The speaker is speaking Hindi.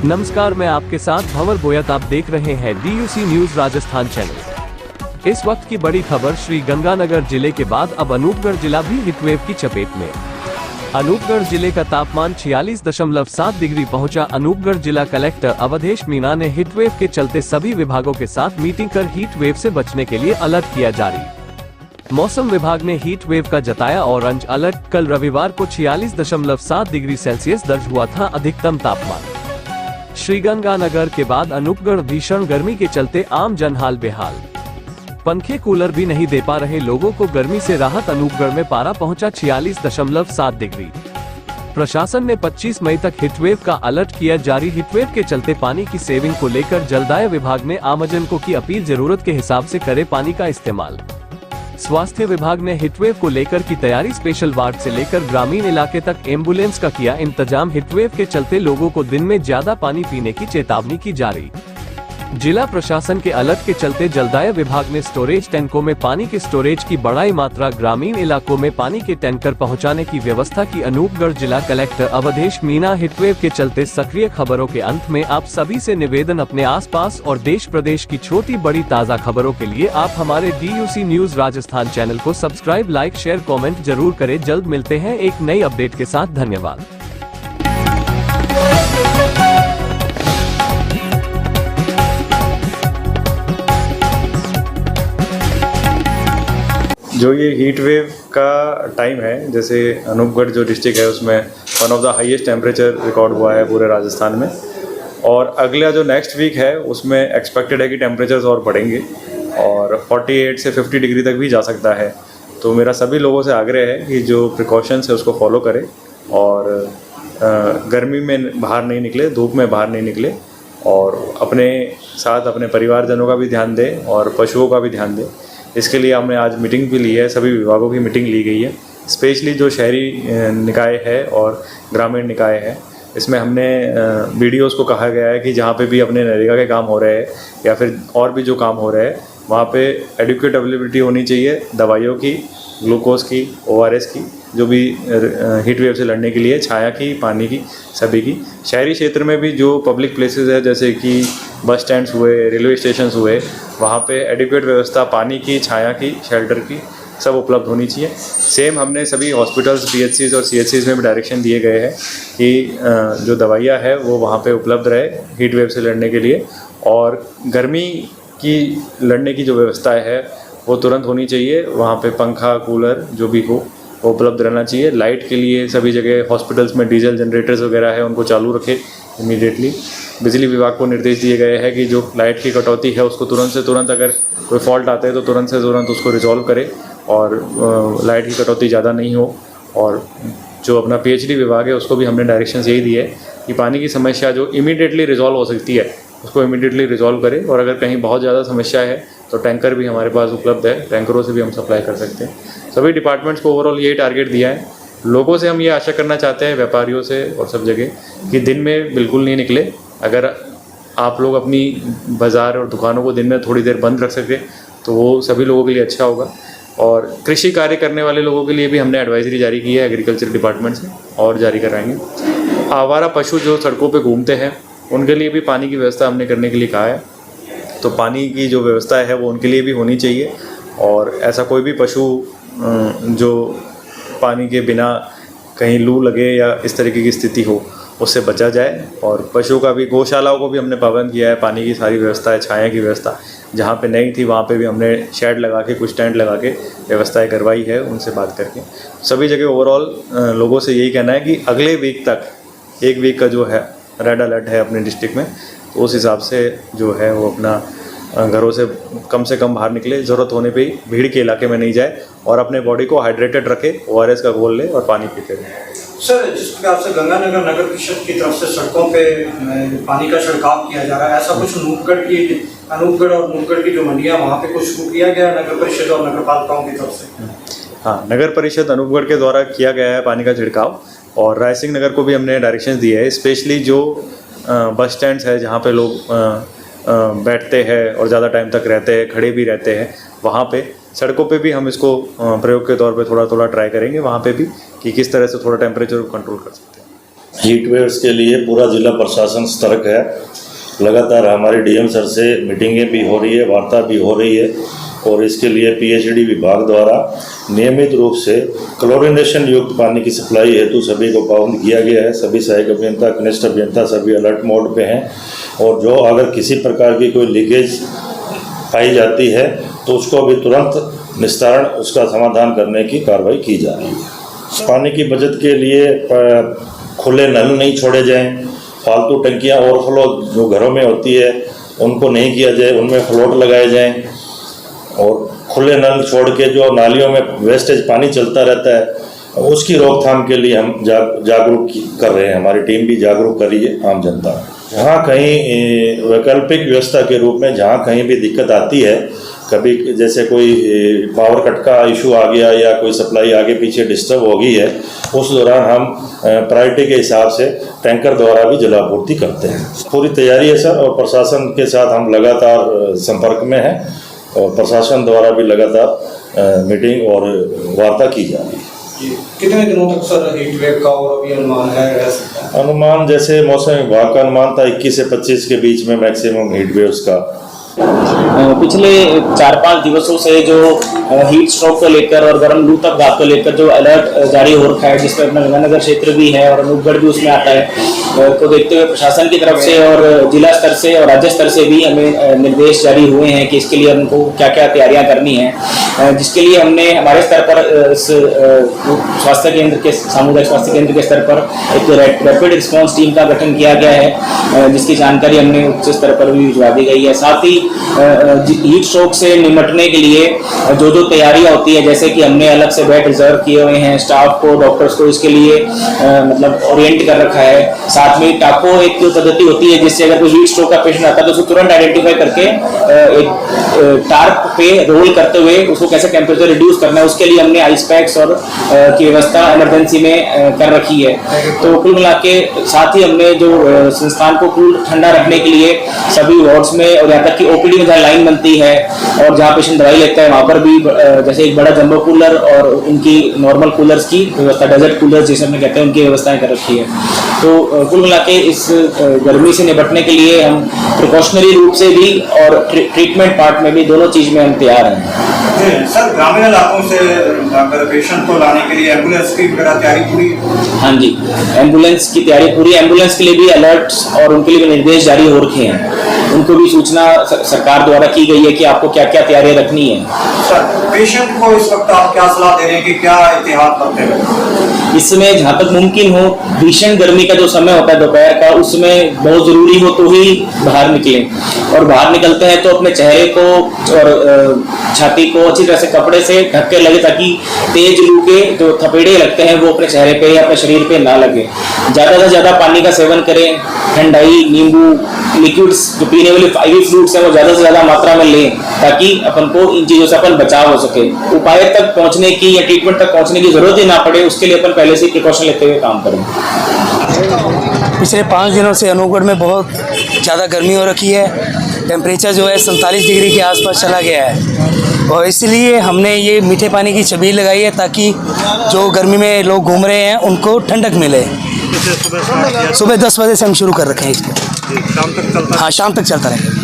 नमस्कार, मैं आपके साथ भंवर बोयत। आप देख रहे हैं DUC न्यूज राजस्थान चैनल। इस वक्त की बड़ी खबर, श्री गंगानगर जिले के बाद अब अनूपगढ़ जिला भी हीटवेव की चपेट में। अनूपगढ़ जिले का तापमान 46.7 डिग्री पहुंचा। अनूपगढ़ जिला कलेक्टर अवधेश मीणा ने हीटवेव के चलते सभी विभागों के साथ मीटिंग कर हीटवेव से बचने के लिए अलर्ट किया जारी। मौसम विभाग ने हीट वेव का जताया ऑरेंज अलर्ट। कल रविवार को 46.7 डिग्री सेल्सियस दर्ज हुआ था अधिकतम तापमान। श्रीगंगानगर के बाद अनूपगढ़ भीषण गर्मी के चलते आम जन हाल बेहाल। पंखे कूलर भी नहीं दे पा रहे लोगों को गर्मी से राहत। अनूपगढ़ में पारा पहुंचा 46.7 डिग्री। प्रशासन ने 25 मई तक हीटवेव का अलर्ट किया जारी। हीटवेव के चलते पानी की सेविंग को लेकर जलदाय विभाग ने आमजन को की अपील, जरूरत के हिसाब से करे पानी का इस्तेमाल। स्वास्थ्य विभाग ने हीटवेव को लेकर की तैयारी। स्पेशल वार्ड से लेकर ग्रामीण इलाके तक एम्बुलेंस का किया इंतजाम। हीटवेव के चलते लोगों को दिन में ज्यादा पानी पीने की चेतावनी की जारी। जिला प्रशासन के अलर्ट के चलते जलदाय विभाग ने स्टोरेज टैंकों में पानी के स्टोरेज की बढ़ाई मात्रा। ग्रामीण इलाकों में पानी के टैंकर पहुंचाने की व्यवस्था की। अनूपगढ़ जिला कलेक्टर अवधेश मीणा। हीटवेव के चलते सक्रिय खबरों के अंत में आप सभी से निवेदन, अपने आसपास और देश प्रदेश की छोटी बड़ी ताज़ा खबरों के लिए आप हमारे DUC न्यूज राजस्थान चैनल को सब्सक्राइब, लाइक, शेयर, कॉमेंट जरूर करें। जल्द मिलते हैं एक नई अपडेट के साथ। धन्यवाद। जो ये हीट वेव का टाइम है, जैसे अनूपगढ़ जो डिस्ट्रिक्ट है उसमें one of the highest temperature record हुआ है पूरे राजस्थान में। और अगला जो नेक्स्ट वीक है उसमें एक्सपेक्टेड है कि टेम्परेचर्स और बढ़ेंगे और 48 से 50 डिग्री तक भी जा सकता है। तो मेरा सभी लोगों से आग्रह है कि जो प्रिकॉशंस है उसको फॉलो करें और गर्मी में बाहर नहीं निकले, धूप में बाहर नहीं निकले और अपने साथ अपने परिवारजनों का भी ध्यान दें और पशुओं का भी ध्यान दें। इसके लिए हमने आज मीटिंग भी ली है, सभी विभागों की मीटिंग ली गई है। स्पेशली जो शहरी निकाय है और ग्रामीण निकाय है, इसमें हमने BDOs को कहा गया है कि जहाँ पे भी अपने नरेगा के काम हो रहे हैं या फिर और भी जो काम हो रहे हैं वहाँ पे एडिक्वेट अवेलेबिलिटी होनी चाहिए दवाइयों की, ग्लूकोज की, ORS की, जो भी हीट वेव से लड़ने के लिए, छाया की, पानी की, सभी की। शहरी क्षेत्र में भी जो पब्लिक प्लेसेस है जैसे कि बस स्टैंड्स हुए, रेलवे स्टेशंस हुए, वहाँ पे एडिक्वेट व्यवस्था पानी की, छाया की, शेल्टर की सब उपलब्ध होनी चाहिए। सेम हमने सभी हॉस्पिटल्स, PHCs और CHCs में भी डायरेक्शन दिए गए हैं कि जो दवाइयाँ है वो वहाँ पे उपलब्ध रहे हीट वेव से लड़ने के लिए। और गर्मी की लड़ने की जो व्यवस्था है वो तुरंत होनी चाहिए। वहाँ पे पंखा, कूलर जो भी हो वो उपलब्ध रहना चाहिए। लाइट के लिए सभी जगह हॉस्पिटल्स में डीजल जनरेटर्स वगैरह है उनको चालू रखें इमीडिएटली। बिजली विभाग को निर्देश दिए गए हैं कि जो लाइट की कटौती है उसको तुरंत से तुरंत, अगर कोई फॉल्ट आता है तो तुरंत से तुरंत उसको रिजॉल्व करे और लाइट की कटौती ज़्यादा नहीं हो। और जो अपना PHD विभाग है उसको भी हमने डायरेक्शंस यही दिए है कि पानी की समस्या जो इमीडिएटली रिजॉल्व हो सकती है उसको इमीडिएटली रिजॉल्व करें। और अगर कहीं बहुत ज़्यादा समस्या है तो टैंकर भी हमारे पास उपलब्ध है, टैंकरों से भी हम सप्लाई कर सकते हैं। सभी डिपार्टमेंट्स को ओवरऑल यही टारगेट दिया है। लोगों से हम ये आशा करना चाहते हैं, व्यापारियों से और सब जगह, कि दिन में बिल्कुल नहीं निकले। अगर आप लोग अपनी बाज़ार और दुकानों को दिन में थोड़ी देर बंद रख सकें तो वो सभी लोगों के लिए अच्छा होगा। और कृषि कार्य करने वाले लोगों के लिए भी हमने एडवाइजरी जारी की है एग्रीकल्चर डिपार्टमेंट से, और जारी कराएंगे। आवारा पशु जो सड़कों पे घूमते हैं उनके लिए भी पानी की व्यवस्था हमने करने के लिए कहा है। तो पानी की जो व्यवस्था है वो उनके लिए भी होनी चाहिए और ऐसा कोई भी पशु जो पानी के बिना कहीं लू लगे या इस तरीके की स्थिति हो उससे बचा जाए। और पशुओं का भी, गौशालाओं को भी हमने पाबंद किया है। पानी की सारी व्यवस्था है, छाया की व्यवस्था जहाँ पे नहीं थी वहाँ पे भी हमने शेड लगा के, कुछ टेंट लगा के व्यवस्थाएं करवाई है उनसे बात करके। सभी जगह ओवरऑल लोगों से यही कहना है कि अगले वीक तक, एक वीक का जो है रेड अलर्ट है अपने डिस्ट्रिक्ट में, तो उस हिसाब से जो है वो अपना घरों से कम बाहर निकले, ज़रूरत होने पे ही भीड़ के इलाके में नहीं जाए और अपने बॉडी को हाइड्रेटेड रखे, ORS का घोल ले और पानी पीते रहे। सर, जिस प्रकार से गंगानगर नगर परिषद की तरफ से सड़कों पे पानी का छिड़काव किया जा रहा है, ऐसा कुछ अनूपगढ़ और नूपगढ़ की जो मंडियाँ वहाँ पे कुछ शुरू किया गया नगर परिषद और नगर पालिकाओं की तरफ से? हाँ, नगर परिषद अनूपगढ़ के द्वारा किया गया है पानी का छिड़काव। और रायसिंह नगर को भी हमने डायरेक्शन दिए है। स्पेशली जो बस स्टैंड्स है जहाँ पे लोग बैठते हैं और ज़्यादा टाइम तक रहते हैं, खड़े भी रहते हैं, वहाँ पे सड़कों पे भी हम इसको प्रयोग के तौर पे थोड़ा थोड़ा ट्राई करेंगे वहाँ पे भी, कि किस तरह से थोड़ा टेम्परेचर को कंट्रोल कर सकते हैं। हीट वेव्स के लिए पूरा जिला प्रशासन सतर्क है। लगातार हमारे डीएम सर से मीटिंगें भी हो रही है, वार्ता भी हो रही है और इसके लिए पीएचईडी विभाग द्वारा नियमित रूप से क्लोरिनेशन युक्त पानी की सप्लाई हेतु सभी को पाबंद किया गया है। सभी सहायक अभियंता, कनिष्ठ अभियंता सभी अलर्ट मोड पे हैं और जो अगर किसी प्रकार की कोई लीकेज पाई जाती है तो उसको भी तुरंत निस्तारण, उसका समाधान करने की कार्रवाई की जा रही है। पानी की बचत के लिए खुले नल नहीं छोड़े जाएं, फालतू टंकियां ओवरफ्लो जो घरों में होती है उनको नहीं किया जाए, उनमें फ्लोट लगाए जाएं और खुले नल छोड़ के जो नालियों में वेस्टेज पानी चलता रहता है उसकी रोकथाम के लिए हम जागरूक कर रहे हैं। हमारी टीम भी जागरूक कर रही है आम जनता। जहाँ कहीं वैकल्पिक व्यवस्था के रूप में जहाँ कहीं भी दिक्कत आती है, कभी जैसे कोई पावर कट का इशू आ गया या कोई सप्लाई आगे पीछे डिस्टर्ब हो गई है, उस दौरान हम प्रायोरिटी के हिसाब से टैंकर द्वारा भी जलापूर्ति करते हैं। पूरी तैयारी है सर और प्रशासन के साथ हम लगातार संपर्क में हैं और प्रशासन द्वारा भी लगातार मीटिंग और वार्ता की जा रही है। कितने दिनों तक सर हीट वेव का और अभी अनुमान है? अनुमान जैसे मौसम विभाग का अनुमान था 21 से 25 के बीच में मैक्सिमम हीट वेव्स का। पिछले 4-5 दिवसों से जो हीट स्ट्रोक को लेकर और गर्म लू तप को लेकर जो अलर्ट जारी हो रखा है, जिसमें अपना गंगानगर क्षेत्र भी है और अनूपगढ़ भी उसमें आता है, को देखते हुए प्रशासन की तरफ से और जिला स्तर से और राज्य स्तर से भी हमें निर्देश जारी हुए हैं कि इसके लिए हमको क्या क्या तैयारियां करनी है, जिसके लिए हमने हमारे स्तर पर इस स्वास्थ्य केंद्र के सामुदायिक स्वास्थ्य केंद्र के स्तर पर एक रैपिड रिस्पॉन्स टीम का गठन किया गया है, जिसकी जानकारी हमने उच्च स्तर पर भी भिजवा दी गई है। साथ ही हीट स्ट्रोक से निपटने के लिए जो जो तैयारियां होती है, जैसे कि हमने अलग से बेड रिजर्व किए हुए हैं, स्टाफ को, डॉक्टर्स को इसके लिए मतलब ओरिएंट कर रखा है। साथ में टाको एक पद्धति होती है जिससे अगर कोई हीट स्ट्रोक का पेशेंट आता है तो उसको तुरंत आइडेंटिफाई करके एक टार्प पे रोल करते हुए उसको कैसे टेम्परेचर रिड्यूस करना है, उसके लिए हमने आइस पैक्स और की व्यवस्था इमरजेंसी में कर रखी है। तो कुल मिला के साथ ही हमने जो संस्थान को कूल ठंडा रखने के लिए सभी वार्ड्स में और यहाँ तक कि ओपीडी में जहाँ लाइन बनती है और जहाँ पेशेंट दवाई लेता है वहाँ पर भी जैसे एक बड़ा जंबो कूलर और उनकी नॉर्मल कूलर्स की व्यवस्था, डेजर्ट कूलर्स जैसे हमने कहते हैं, उनकी व्यवस्थाएं कर रखी है। तो कुल मिला के इस गर्मी से निपटने के लिए हम प्रिकॉशनरी रूप से भी और ट्रीटमेंट पार्ट में भी दोनों चीज में हम तैयार हैं। सर, ग्रामीण इलाकों से अगर पेशेंट को लाने के लिए एम्बुलेंस की तैयारी पूरी? हाँ जी, एम्बुलेंस की तैयारी पूरी। एम्बुलेंस के लिए भी अलर्ट्स और उनके लिए भी निर्देश जारी हो रखे हैं, उनको भी सूचना सरकार द्वारा की गई है कि आपको क्या क्या तैयारियां रखनी है। सर, पेशेंट को इस वक्त आप क्या सलाह दे रहे हैं कि क्या एहतियात बरतें? इसमें जहाँ तक मुमकिन हो, भीषण गर्मी का जो समय होता है दोपहर का, उसमें बहुत जरूरी हो तो ही बाहर निकलें और बाहर निकलते हैं तो अपने चेहरे को और छाती को अच्छी तरह से कपड़े से ढक के लगे ताकि तेज लू के जो थपेड़े लगते हैं वो अपने चेहरे पे या अपने शरीर पे ना लगे। ज़्यादा से ज़्यादा पानी का सेवन करें, ठंडाई, नींबू, लिक्विड्स जो पीने वाले फाइवी फ्रूट्स हैं वो ज़्यादा से ज़्यादा मात्रा में लें ताकि अपन को इन चीज़ों से अपन बचाव हो सके। उपाय तक पहुँचने की या ट्रीटमेंट तक पहुँचने की जरूरत ही ना पड़े, उसके लिए अपन पहले से प्रिकॉशन लेते हुए काम करें। पिछले 5 दिनों से अनूपगढ़ में बहुत ज़्यादा गर्मी हो रखी है। टेम्परेचर जो है 47 डिग्री के आसपास चला गया है और इसलिए हमने ये मीठे पानी की छबील लगाई है ताकि जो गर्मी में लोग घूम रहे हैं उनको ठंडक मिले। सुबह 10 बजे से हम शुरू कर रखे हैं इसको। शाम तक चलता है? हाँ, शाम तक चलता रहेगा।